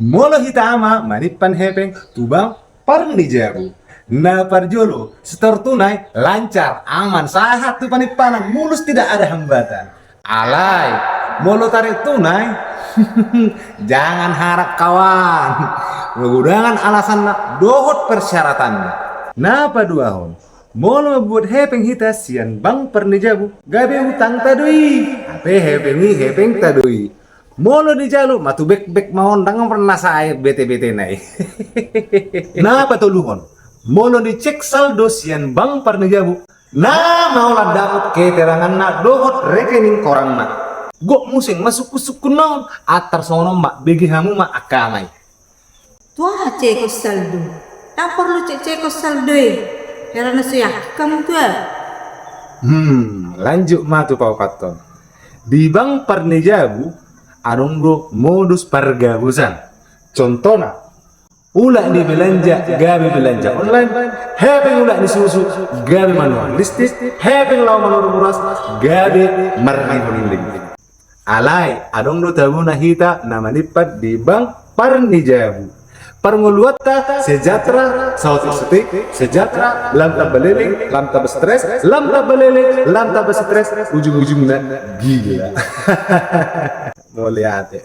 Molo hitama manipan hepeng tubang parnijabu. Na parjolo setor tunai lancar aman sahat tu panipanan mulus tidak ada hambatan. Alai molo tarik tunai jangan harap kawan. Menggunakan alasan dohot persyaratannya. Napa dua hon? Molo buat hepeng hita sian bang parnijabu gabe utang tadui. Ape hepeng tadui. Molo di jalu matu bek mahon dangan pernah saya bete nai. Napa toluhon? Molo dicek saldo sian bang parnijabu. Nah mau lah dapat keterangan nak dohot rekening korang nak. Gok musing masuk naon atar sono mak begi hamu mak akamai. Tua ceko saldo. Tak perlu ceko saldo karena siya kamu tua. Lanjut matu pau katon. Di bang parnijabu adonggo modus pergabusan. Contohnya, ulak di belanja, gabe belanja online, hepeng ulak di susu, gabe manual listis, hepeng lau manual muras, gabe marliling. Alai, adonggo tabuna hita nama lipat di bank parnijabu. Permuluatta sejahtera, saut setik, sejahtera, lam tak beliling, lam tak stres, lam tak beliling, lam tak stres, ujung-ujungnya gila. Mau lihat ya.